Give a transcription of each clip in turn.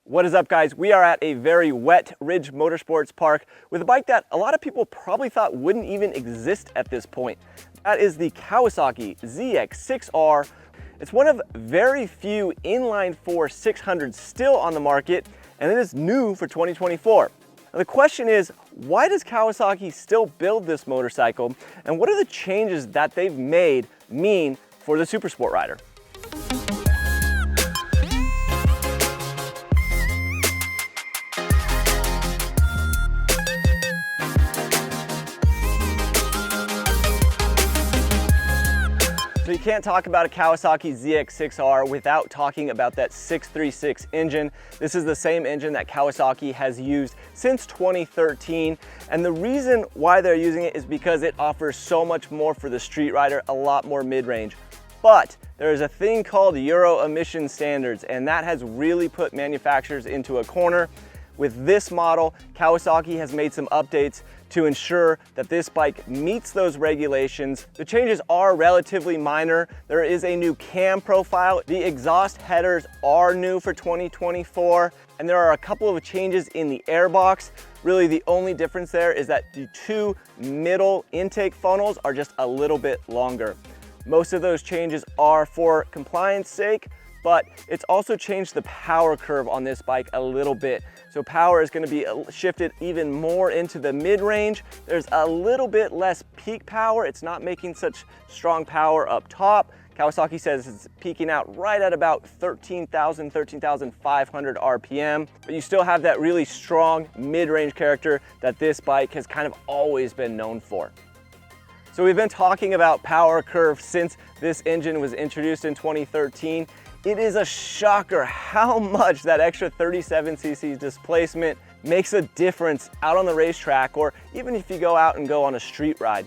What is up, guys? We are at a very wet Ridge Motorsports park with a bike that a lot of people probably thought wouldn't even exist at this point. That is the Kawasaki ZX-6R. It's one of very few inline 4 600s still on the market, and it is new for 2024. Now the question is, why does Kawasaki still build this motorcycle, and what are the changes that they've made mean for the super sport rider? So you can't talk about a Kawasaki ZX-6R without talking about that 636 engine. This is the same engine that Kawasaki has used since 2013. And the reason why they're using it is because it offers so much more for the street rider, a lot more mid-range. But there is a thing called Euro emission standards, and that has really put manufacturers into a corner. With this model, Kawasaki has made some updates to ensure that this bike meets those regulations. The changes are relatively minor. There is a new cam profile. The exhaust headers are new for 2024. And there are a couple of changes in the airbox. Really, the only difference there is that the two middle intake funnels are just a little bit longer. Most of those changes are for compliance sake, but it's also changed the power curve on this bike a little bit. So power is gonna be shifted even more into the mid-range. There's a little bit less peak power. It's not making such strong power up top. Kawasaki says it's peaking out right at about 13,500 RPM, but you still have that really strong mid-range character that this bike has kind of always been known for. So we've been talking about power curve since this engine was introduced in 2013. It is a shocker how much that extra 37cc displacement makes a difference out on the racetrack, or even if you go out and go on a street ride.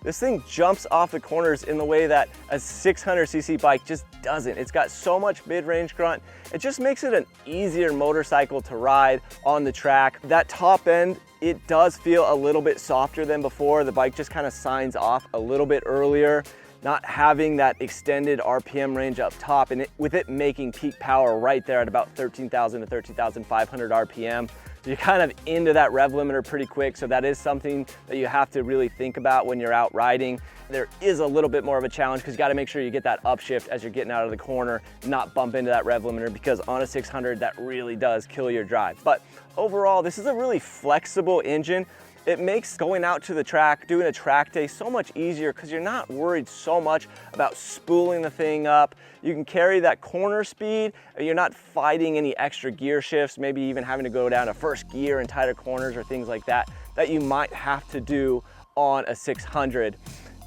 This thing jumps off the corners in the way that a 600cc bike just doesn't. It's got so much mid-range grunt. It just makes it an easier motorcycle to ride on the track. That top end, it does feel a little bit softer than before. The bike just kind of signs off a little bit earlier, not having that extended RPM range up top, and with it making peak power right there at about 13,000 to 13,500 RPM. So you're kind of into that rev limiter pretty quick, so that is something that you have to really think about when you're out riding. There is a little bit more of a challenge because you got to make sure you get that upshift as you're getting out of the corner, not bump into that rev limiter, because on a 600 that really does kill your drive. But overall, this is a really flexible engine. It makes going out to the track, doing a track day, so much easier because you're not worried so much about spooling the thing up. You can carry that corner speed, and you're not fighting any extra gear shifts, maybe even having to go down to first gear in tighter corners or things like that, that you might have to do on a 600.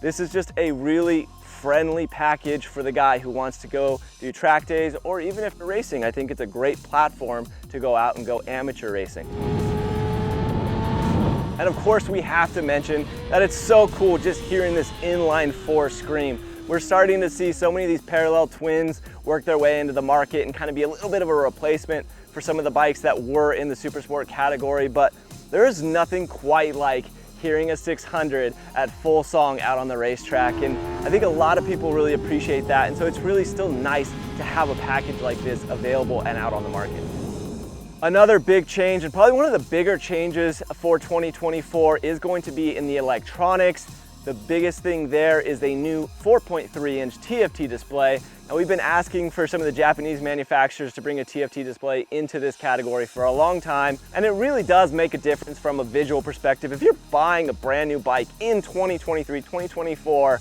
This is just a really friendly package for the guy who wants to go do track days, or even if you're racing. I think it's a great platform to go out and go amateur racing. And of course, we have to mention that it's so cool just hearing this inline 4 scream. We're starting to see so many of these parallel twins work their way into the market and kind of be a little bit of a replacement for some of the bikes that were in the super sport category, but there is nothing quite like hearing a 600 at full song out on the racetrack, and I think a lot of people really appreciate that, and so it's really still nice to have a package like this available and out on the market. Another big change, and probably one of the bigger changes for 2024, is going to be in the electronics. The biggest thing there is a new 4.3-inch TFT display. Now, we've been asking for some of the Japanese manufacturers to bring a TFT display into this category for a long time, and it really does make a difference from a visual perspective. If you're buying a brand new bike in 2023, 2024,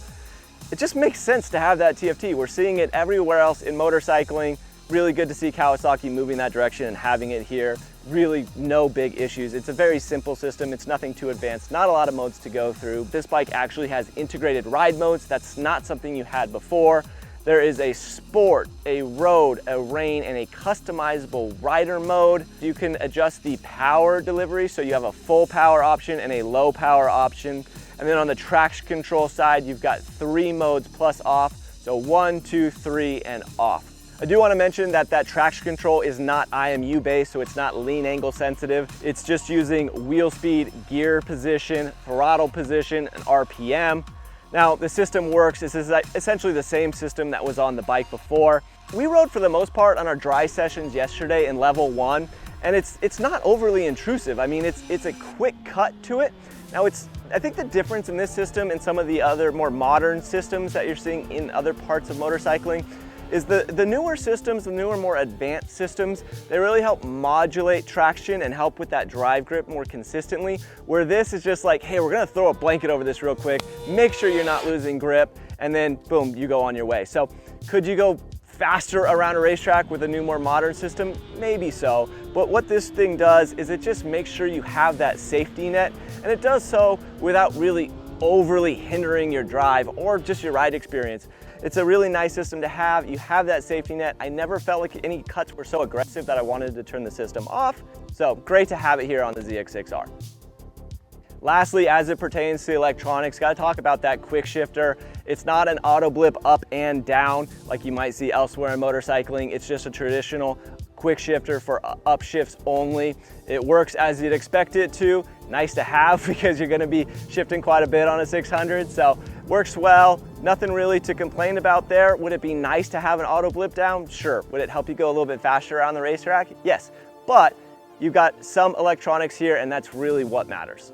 it just makes sense to have that TFT. We're seeing it everywhere else in motorcycling. Really good to see Kawasaki moving that direction and having it here. Really no big issues. It's a very simple system. It's nothing too advanced, not a lot of modes to go through. This bike actually has integrated ride modes. That's not something you had before. There is a sport, a road, a rain, and a customizable rider mode. You can adjust the power delivery, so you have a full power option and a low power option. And then on the traction control side, you've got 3 modes plus off. So 1, 2, 3, and off. I do want to mention that that traction control is not IMU based, so it's not lean angle sensitive. It's just using wheel speed, gear position, throttle position, and RPM. Now, the system works. This is essentially the same system that was on the bike before. We rode for the most part on our dry sessions yesterday in level 1, and it's not overly intrusive. I mean, it's a quick cut to it. Now I think the difference in this system and some of the other more modern systems that you're seeing in other parts of motorcycling is the newer systems, the newer, more advanced systems, they really help modulate traction and help with that drive grip more consistently, where this is just like, hey, we're gonna throw a blanket over this real quick, make sure you're not losing grip, and then boom, you go on your way. So could you go faster around a racetrack with a new, more modern system? Maybe so, but what this thing does is it just makes sure you have that safety net, and it does so without really overly hindering your drive or just your ride experience. It's a really nice system to have. You have that safety net. I never felt like any cuts were so aggressive that I wanted to turn the system off. So great to have it here on the ZX-6R. Lastly, as it pertains to electronics, gotta talk about that quick shifter. It's not an auto blip up and down like you might see elsewhere in motorcycling. It's just a traditional quick shifter for upshifts only. It works as you'd expect it to. Nice to have because you're gonna be shifting quite a bit on a 600, so works well. Nothing really to complain about there. Would it be nice to have an auto blip down? Sure. Would it help you go a little bit faster around the racetrack? Yes, but you've got some electronics here and that's really what matters.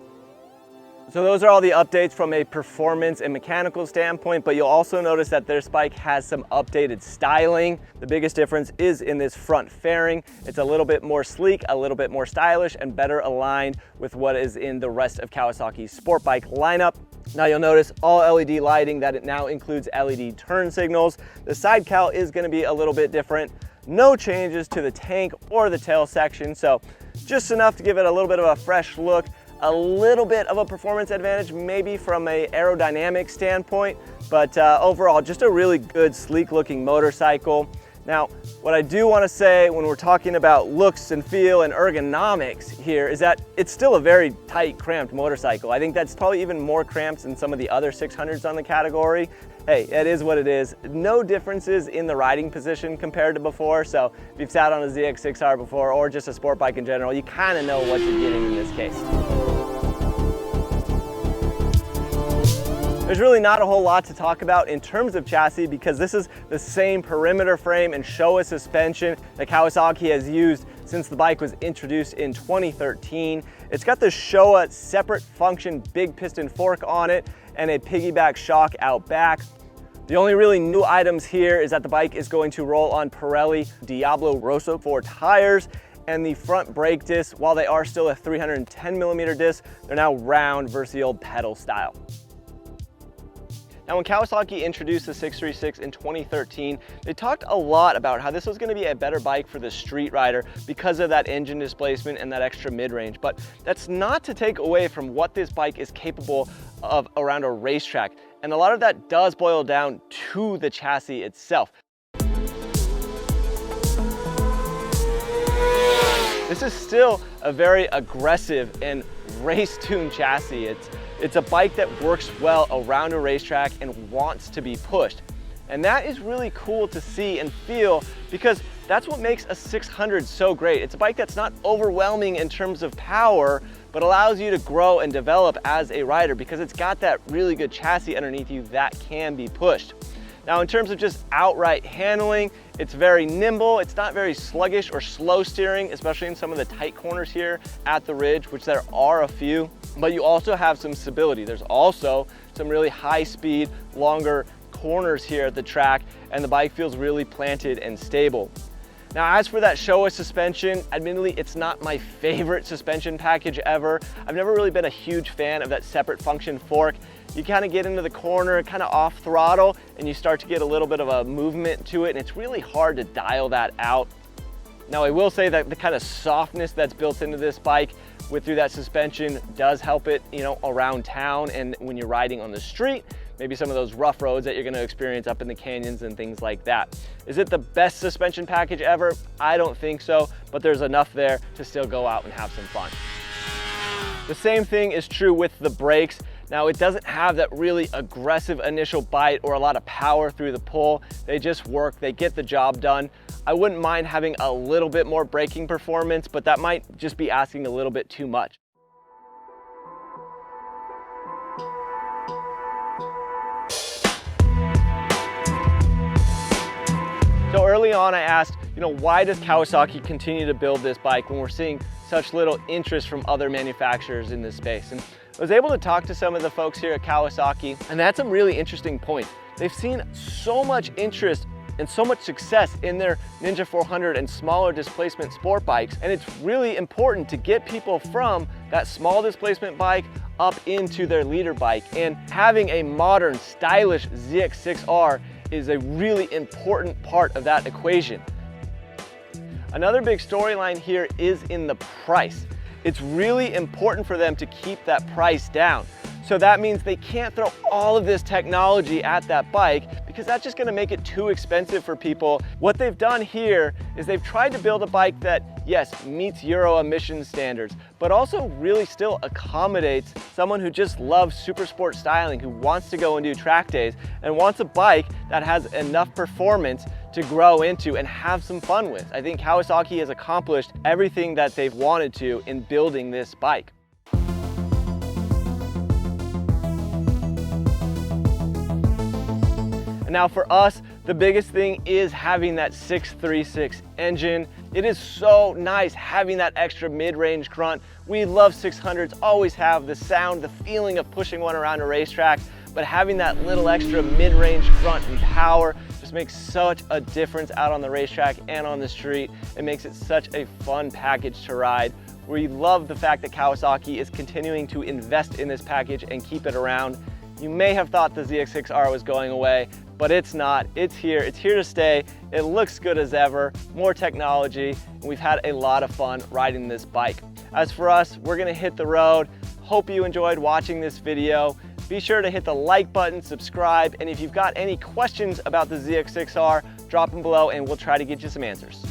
So those are all the updates from a performance and mechanical standpoint, but you'll also notice that this bike has some updated styling. The biggest difference is in this front fairing. It's a little bit more sleek, a little bit more stylish, and better aligned with what is in the rest of Kawasaki's sport bike lineup. Now you'll notice all LED lighting, that it now includes LED turn signals. The side cowl is gonna be a little bit different. No changes to the tank or the tail section, so just enough to give it a little bit of a fresh look. A little bit of a performance advantage maybe from an aerodynamic standpoint, but overall just a really good, sleek looking motorcycle. Now, what I do want to say when we're talking about looks and feel and ergonomics here is that it's still a very tight, cramped motorcycle. I think that's probably even more cramped than some of the other 600s on the category. Hey, it is what it is. No differences in the riding position compared to before, so if you've sat on a ZX-6R before or just a sport bike in general, you kind of know what you're getting in this case. There's really not a whole lot to talk about in terms of chassis because this is the same perimeter frame and Showa suspension that Kawasaki has used since the bike was introduced in 2013. It's got the Showa separate function big piston fork on it and a piggyback shock out back. The only really new items here is that the bike is going to roll on Pirelli Diablo Rosso 4 tires, and the front brake discs, while they are still a 310mm disc, they're now round versus the old pedal style. Now, when Kawasaki introduced the 636 in 2013, they talked a lot about how this was going to be a better bike for the street rider because of that engine displacement and that extra mid-range. But that's not to take away from what this bike is capable of around a racetrack. And a lot of that does boil down to the chassis itself. This is still a very aggressive and race-tuned chassis. It's a bike that works well around a racetrack and wants to be pushed. And that is really cool to see and feel because that's what makes a 600 so great. It's a bike that's not overwhelming in terms of power, but allows you to grow and develop as a rider because it's got that really good chassis underneath you that can be pushed. Now, in terms of just outright handling, it's very nimble. It's not very sluggish or slow steering, especially in some of the tight corners here at the ridge, which there are a few, but you also have some stability. There's also some really high speed, longer corners here at the track, and the bike feels really planted and stable. Now, as for that Showa suspension, admittedly, it's not my favorite suspension package ever. I've never really been a huge fan of that separate function fork. You kind of get into the corner, kind of off throttle, and you start to get a little bit of a movement to it, and it's really hard to dial that out. Now, I will say that the kind of softness that's built into this bike through that suspension does help it, around town and when you're riding on the street, maybe some of those rough roads that you're going to experience up in the canyons and things like that. Is it the best suspension package ever? I don't think so, but there's enough there to still go out and have some fun. The same thing is true with the brakes. Now, it doesn't have that really aggressive initial bite or a lot of power through the pull. They just work, they get the job done. I wouldn't mind having a little bit more braking performance, but that might just be asking a little bit too much. So early on I asked, why does Kawasaki continue to build this bike when we're seeing such little interest from other manufacturers in this space? And I was able to talk to some of the folks here at Kawasaki, and they had some really interesting points. They've seen so much interest and so much success in their Ninja 400 and smaller displacement sport bikes, and it's really important to get people from that small displacement bike up into their leader bike, and having a modern, stylish ZX-6R is a really important part of that equation. Another big storyline here is in the price. It's really important for them to keep that price down. So that means they can't throw all of this technology at that bike because that's just gonna make it too expensive for people. What they've done here is they've tried to build a bike that, yes, meets Euro emission standards, but also really still accommodates someone who just loves super sport styling, who wants to go and do track days and wants a bike that has enough performance to grow into and have some fun with. I think Kawasaki has accomplished everything that they've wanted to in building this bike. Now for us, the biggest thing is having that 636 engine. It is so nice having that extra mid-range grunt. We love 600s, always have the sound, the feeling of pushing one around a racetrack, but having that little extra mid-range grunt and power just makes such a difference out on the racetrack and on the street. It makes it such a fun package to ride. We love the fact that Kawasaki is continuing to invest in this package and keep it around. You may have thought the ZX-6R was going away, but it's not. It's here to stay. It looks good as ever, more technology, and we've had a lot of fun riding this bike. As for us, we're gonna hit the road. Hope you enjoyed watching this video. Be sure to hit the like button, subscribe, and if you've got any questions about the ZX-6R, drop them below and we'll try to get you some answers.